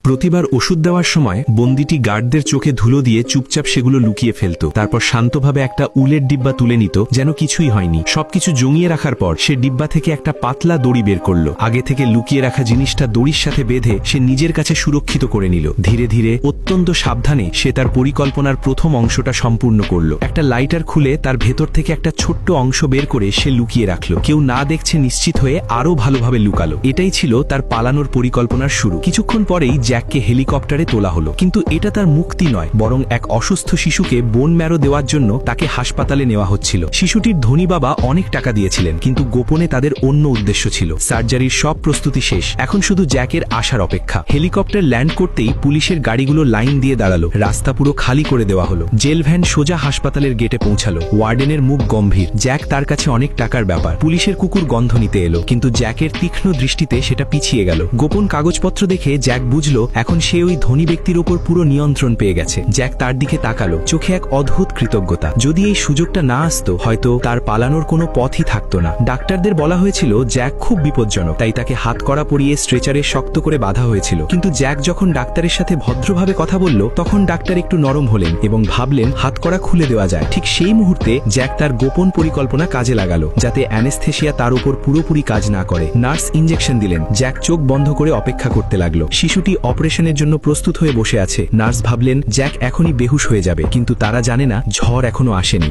প্রতিবার ওষুধ দেওয়ার সময় বন্দিটি গার্ডদের চোখে ধুলো দিয়ে চুপচাপ সেগুলো লুকিয়ে ফেলত। তারপর শান্তভাবে একটা উলের ডিব্বা তুলে নিত, যেন কিছুই হয়নি। সবকিছু জমিয়ে রাখার পর সে ডিব্বা থেকে একটা পাতলা দড়ি বের করলো। আগে থেকে লুকিয়ে রাখা জিনিসটা দড়ির সাথে বেঁধে সে নিজের কাছে সুরক্ষিত করে নিল। ধীরে ধীরে অত্যন্ত সাবধানে সে তার পরিকল্পনার প্রথম অংশটা সম্পূর্ণ করল। একটা লাইটার খুলে তার ভেতর থেকে একটা ছোট্ট অংশ বের করে সে লুকিয়ে রাখলো। কেউ না দেখছে নিশ্চিত হয়ে আরো ভালোভাবে লুকালো। এটাই ছিল তার পালানোর পরিকল্পনার শুরু। কিছুক্ষণ পরেই জ্যাককে হেলিকপ্টারে তোলা হলো, কিন্তু এটা তার মুক্তি নয়, বরং এক অসুস্থ শিশুকে বোন ম্যারো দেওয়ার জন্য তাকে হাসপাতালে নেওয়া হচ্ছিল। শিশুটির ধনী বাবা অনেক টাকা দিয়েছিলেন, কিন্তু গোপনে তাদের অন্য উদ্দেশ্য ছিল। সার্জারির সব প্রস্তুতি শেষ, এখন শুধু জ্যাকের আসার অপেক্ষা। হেলিকপ্টার ল্যান্ড করতেই পুলিশের গাড়িগুলো লাইন দিয়ে দাঁড়ালো। রাস্তা পুরো খালি করে দেওয়া হলো। জেল ভ্যান সোজা হাসপাতালের গেটে পৌঁছালো। ওয়ার্ডেনের মুখ গম্ভীর। জ্যাক তার কাছে অনেক টাকার ব্যাপার। পুলিশের কুকুর গন্ধ নিতে এলো, কিন্তু জ্যাকের তীক্ষ্ণ দৃষ্টিতে সেটা পিছিয়ে গেল। গোপন কাগজপত্র দেখে জ্যাক বুঝলো এখন সে ওই ধনী ব্যক্তির ওপর পুরো নিয়ন্ত্রণ পেয়ে গেছে। জ্যাক তার দিকে তাকালো, চোখে এক অদ্ভুত কৃতজ্ঞতা। যদি এই সুযোগটা না আসতো, হয়তো তার পালানোর কোনো পথই থাকতো না। ডাক্তারদের বলা হয়েছিল জ্যাক খুব বিপজ্জনক, তাই তাকে হাতকড়া পরিয়ে স্ট্রেচারে শক্ত করে বাঁধা হয়েছিল। কিন্তু জ্যাক যখন ডাক্তারের সাথে ভদ্রভাবে কথা বলল, তখন ডাক্তার একটু নরম হলেন এবং ভাবলেন হাতকড়া খুলে দেওয়া যায়। ঠিক সেই মুহূর্তে জ্যাক তার গোপন পরিকল্পনা কাজে লাগালো, যাতে অ্যানেস্থেসিয়া তার উপর পুরোপুরি কাজ না করে। নার্স ইনজেকশন দিলেন। জ্যাক চোখ বন্ধ করে অপেক্ষা করতে লাগলো। শিশুটি অপারেশনের জন্য প্রস্তুত হয়ে বসে আছে। নার্স ভাবলেন জ্যাক এখনই বেহুশ হয়ে যাবে, কিন্তু তারা জানে না ঝড় এখনো আসেনি।